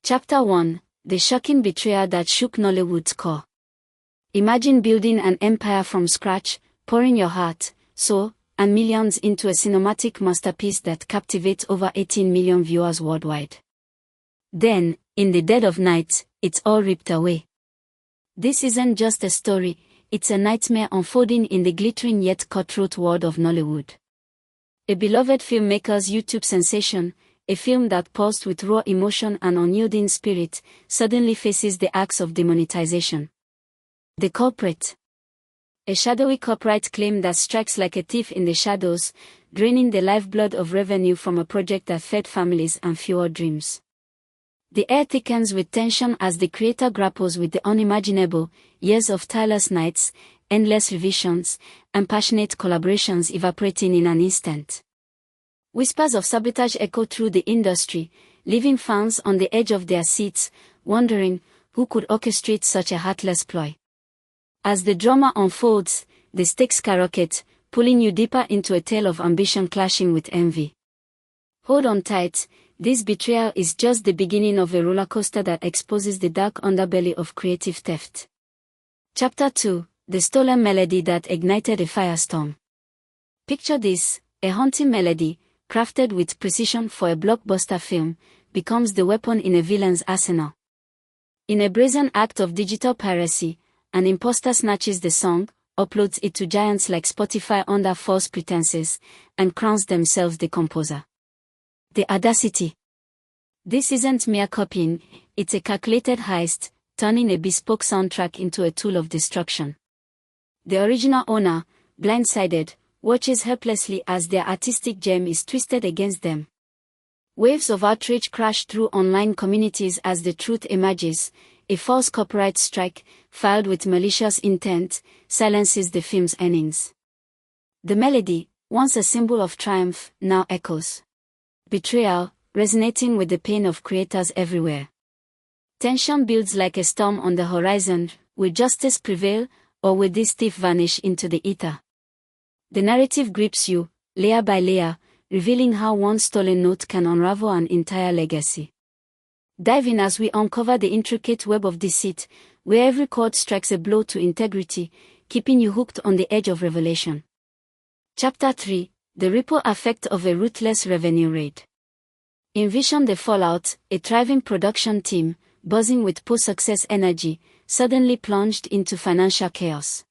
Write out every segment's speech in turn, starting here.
Chapter 1: The shocking betrayal that shook Nollywood's core. Imagine building an empire from scratch, pouring your heart, soul, and millions into a cinematic masterpiece that captivates over 18 million viewers worldwide. Then, in the dead of night, it's all ripped away. This isn't just a story, it's a nightmare unfolding in the glittering yet cutthroat world of Nollywood. A beloved filmmaker's YouTube sensation, a film that pulsed with raw emotion and unyielding spirit, suddenly faces the axe of demonetization. The culprit. A shadowy copyright claim that strikes like a thief in the shadows, draining the lifeblood of revenue from a project that fed families and fueled dreams. The air thickens with tension as the creator grapples with the unimaginable, years of tireless nights, endless revisions, and passionate collaborations evaporating in an instant. Whispers of sabotage echo through the industry, leaving fans on the edge of their seats, wondering who could orchestrate such a heartless ploy. As the drama unfolds, the stakes skyrocket, pulling you deeper into a tale of ambition clashing with envy. Hold on tight, this betrayal is just the beginning of a rollercoaster that exposes the dark underbelly of creative theft. Chapter 2: The stolen melody that ignited a firestorm. Picture this: a haunting melody, crafted with precision for a blockbuster film, becomes the weapon in a villain's arsenal. In a brazen act of digital piracy, an imposter snatches the song, uploads it to giants like Spotify under false pretenses, and crowns themselves the composer. The audacity. This isn't mere copying, it's a calculated heist, turning a bespoke soundtrack into a tool of destruction. The original owner, blindsided, watches helplessly as their artistic gem is twisted against them. Waves of outrage crash through online communities as the truth emerges: a false copyright strike, filed with malicious intent, silences the film's earnings. The melody, once a symbol of triumph, now echoes betrayal, resonating with the pain of creators everywhere. Tension builds like a storm on the horizon. Will justice prevail, or will this thief vanish into the ether? The narrative grips you, layer by layer, revealing how one stolen note can unravel an entire legacy. Dive in as we uncover the intricate web of deceit, where every chord strikes a blow to integrity, keeping you hooked on the edge of revelation. Chapter 3: The ripple effect of a ruthless revenue raid. Envision the fallout: a thriving production team, buzzing with post-success energy, suddenly plunged into financial chaos.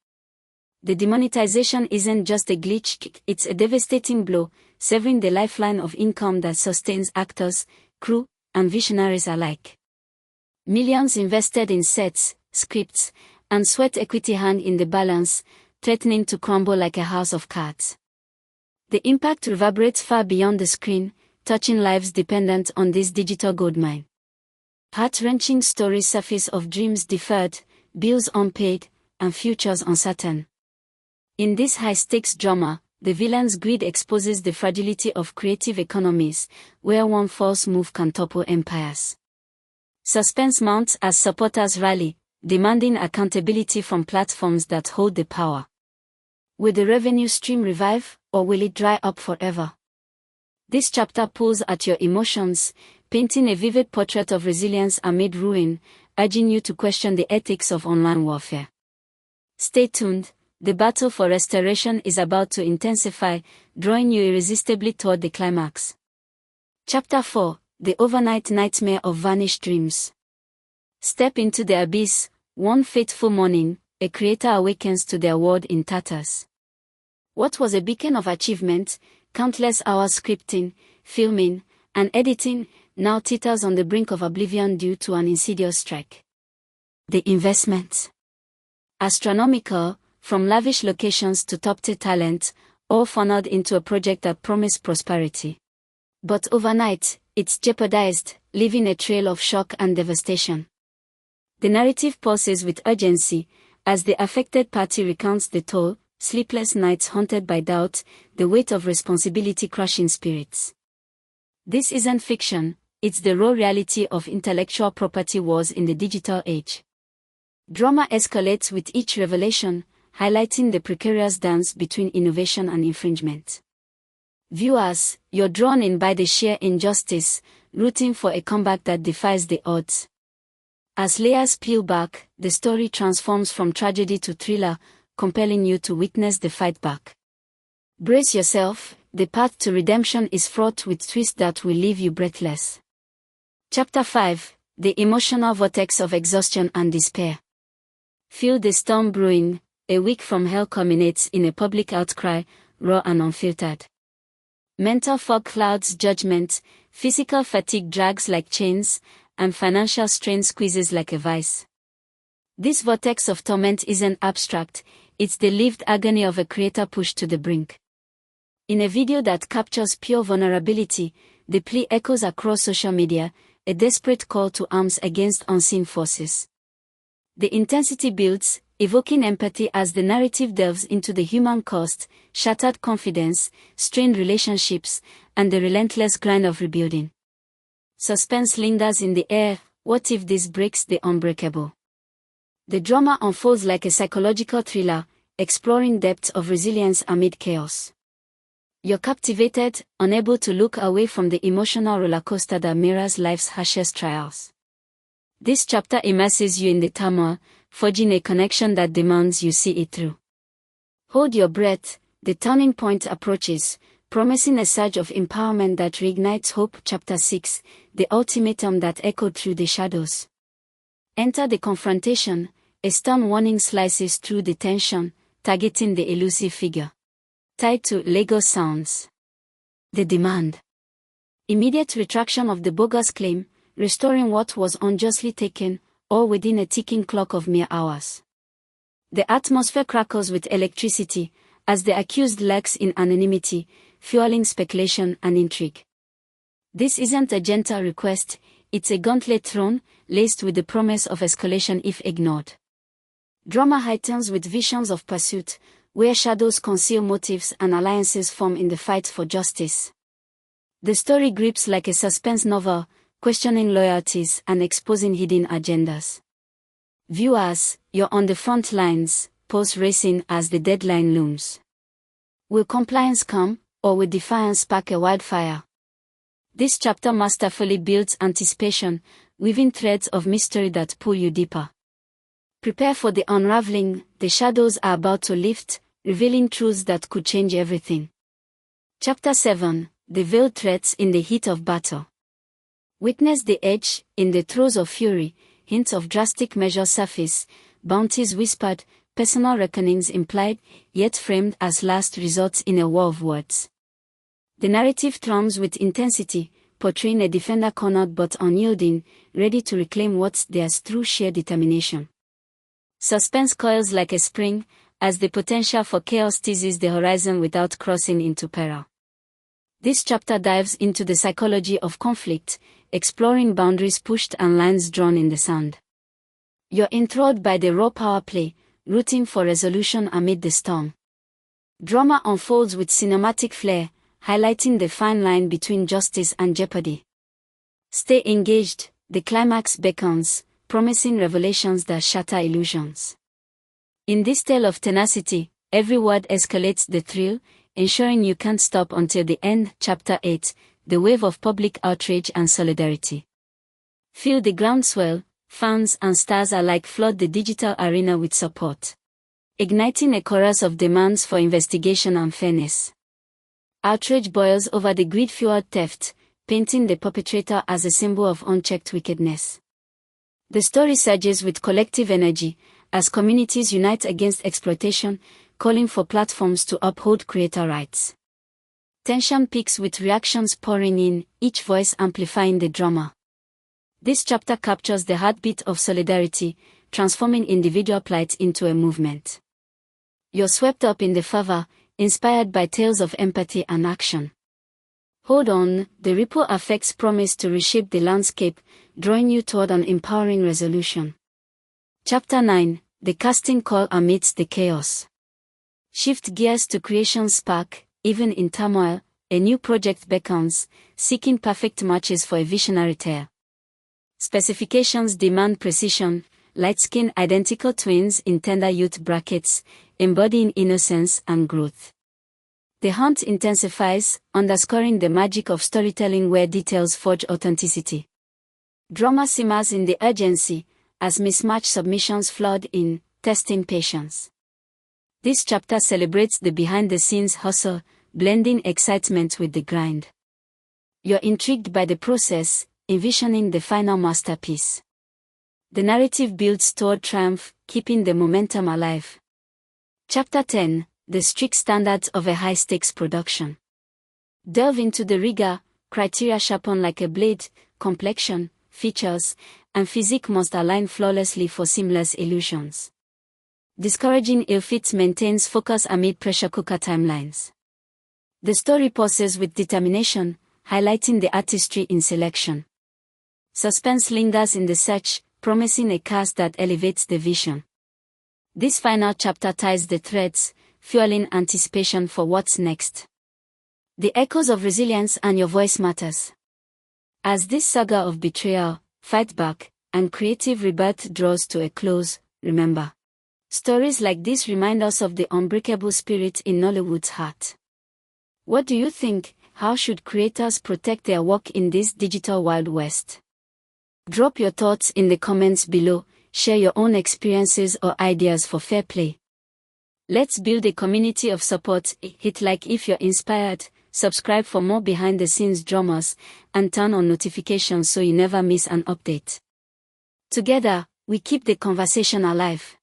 The demonetization isn't just a glitch, it's a devastating blow, severing the lifeline of income that sustains actors, crew, and visionaries alike. Millions invested in sets, scripts, and sweat equity hang in the balance, threatening to crumble like a house of cards. The impact reverberates far beyond the screen, touching lives dependent on this digital goldmine. Heart-wrenching stories surface of dreams deferred, bills unpaid, and futures uncertain. In this high-stakes drama, the villain's greed exposes the fragility of creative economies, where one false move can topple empires. Suspense mounts as supporters rally, demanding accountability from platforms that hold the power. Will the revenue stream revive, or will it dry up forever? This chapter pulls at your emotions, painting a vivid portrait of resilience amid ruin, urging you to question the ethics of online warfare. Stay tuned. The battle for restoration is about to intensify, drawing you irresistibly toward the climax. Chapter 4: The overnight nightmare of vanished dreams. Step into the abyss. One fateful morning, a creator awakens to their world in tatters. What was a beacon of achievement, countless hours scripting, filming, and editing, now teeters on the brink of oblivion due to an insidious strike. The investment. Astronomical, from lavish locations to top-tier talent, all funneled into a project that promised prosperity. But overnight, it's jeopardized, leaving a trail of shock and devastation. The narrative pulses with urgency, as the affected party recounts the toll: sleepless nights haunted by doubt, the weight of responsibility crushing spirits. This isn't fiction, it's the raw reality of intellectual property wars in the digital age. Drama escalates with each revelation, highlighting the precarious dance between innovation and infringement. Viewers, you're drawn in by the sheer injustice, rooting for a comeback that defies the odds. As layers peel back, the story transforms from tragedy to thriller, compelling you to witness the fight back. Brace yourself, the path to redemption is fraught with twists that will leave you breathless. Chapter 5: The Emotional Vortex of Exhaustion and Despair. Feel the storm brewing, a week from hell culminates in a public outcry, raw and unfiltered. Mental fog clouds judgment, physical fatigue drags like chains, and financial strain squeezes like a vice. This vortex of torment isn't abstract, it's the lived agony of a creator pushed to the brink. In a video that captures pure vulnerability, the plea echoes across social media, a desperate call to arms against unseen forces. The intensity builds, evoking empathy as the narrative delves into the human cost, shattered confidence, strained relationships, and the relentless grind of rebuilding. Suspense lingers in the air. What if this breaks the unbreakable? The drama unfolds like a psychological thriller, exploring depths of resilience amid chaos. You're captivated, unable to look away from the emotional rollercoaster that mirrors life's harshest trials. This chapter immerses you in the turmoil, forging a connection that demands you see it through. Hold your breath, the turning point approaches, promising a surge of empowerment that reignites hope. Chapter 6: The Ultimatum That Echoed Through the Shadows. Enter the confrontation, a stern warning slices through the tension, targeting the elusive figure. Tied to Lagos Sounds. The demand. Immediate retraction of the bogus claim, restoring what was unjustly taken, all within a ticking clock of mere hours. The atmosphere crackles with electricity, as the accused lurks in anonymity, fueling speculation and intrigue. This isn't a gentle request, it's a gauntlet thrown, laced with the promise of escalation if ignored. Drama heightens with visions of pursuit, where shadows conceal motives and alliances form in the fight for justice. The story grips like a suspense novel, questioning loyalties and exposing hidden agendas. Viewers, you're on the front lines, pulse racing as the deadline looms. Will compliance come, or will defiance spark a wildfire? This chapter masterfully builds anticipation, weaving threads of mystery that pull you deeper. Prepare for the unraveling. The shadows are about to lift, revealing truths that could change everything. Chapter 7: The Veiled Threats in the Heat of Battle. Witness the edge, in the throes of fury, hints of drastic measures surface, bounties whispered, personal reckonings implied, yet framed as last resorts in a war of words. The narrative thrums with intensity, portraying a defender cornered but unyielding, ready to reclaim what's theirs through sheer determination. Suspense coils like a spring, as the potential for chaos teases the horizon without crossing into peril. This chapter dives into the psychology of conflict, exploring boundaries pushed and lines drawn in the sand. You're enthralled by the raw power play, rooting for resolution amid the storm. Drama unfolds with cinematic flair, highlighting the fine line between justice and jeopardy. Stay engaged, the climax beckons, promising revelations that shatter illusions. In this tale of tenacity, every word escalates the thrill, ensuring you can't stop until the end. Chapter 8: The Wave of Public Outrage and Solidarity. Feel the groundswell, fans and stars alike flood the digital arena with support, igniting a chorus of demands for investigation and fairness. Outrage boils over the greed-fueled theft, painting the perpetrator as a symbol of unchecked wickedness. The story surges with collective energy, as communities unite against exploitation, calling for platforms to uphold creator rights. Tension peaks with reactions pouring in, each voice amplifying the drama. This chapter captures the heartbeat of solidarity, transforming individual plight into a movement. You're swept up in the fervor, inspired by tales of empathy and action. Hold on, the ripple effects promise to reshape the landscape, drawing you toward an empowering resolution. Chapter 9: The Casting Call Amidst the Chaos. Shift gears to creation's spark. Even in turmoil, a new project beckons, seeking perfect matches for a visionary tale. Specifications demand precision, light-skinned identical twins in tender youth brackets, embodying innocence and growth. The hunt intensifies, underscoring the magic of storytelling where details forge authenticity. Drama simmers in the urgency, as mismatched submissions flood in, testing patience. This chapter celebrates the behind-the-scenes hustle, blending excitement with the grind. You're intrigued by the process, envisioning the final masterpiece. The narrative builds toward triumph, keeping the momentum alive. Chapter 10: The strict standards of a high-stakes production. Delve into the rigor, criteria sharpened like a blade, complexion, features, and physique must align flawlessly for seamless illusions. Discouraging ill-fits maintains focus amid pressure cooker timelines. The story pauses with determination, highlighting the artistry in selection. Suspense lingers in the search, promising a cast that elevates the vision. This final chapter ties the threads, fueling anticipation for what's next. The echoes of resilience and your voice matters. As this saga of betrayal, fight back, and creative rebirth draws to a close, remember. Stories like this remind us of the unbreakable spirit in Nollywood's heart. What do you think? How should creators protect their work in this digital Wild West? Drop your thoughts in the comments below, share your own experiences or ideas for fair play. Let's build a community of support. Hit like if you're inspired, subscribe for more behind-the-scenes dramas, and turn on notifications so you never miss an update. Together, we keep the conversation alive.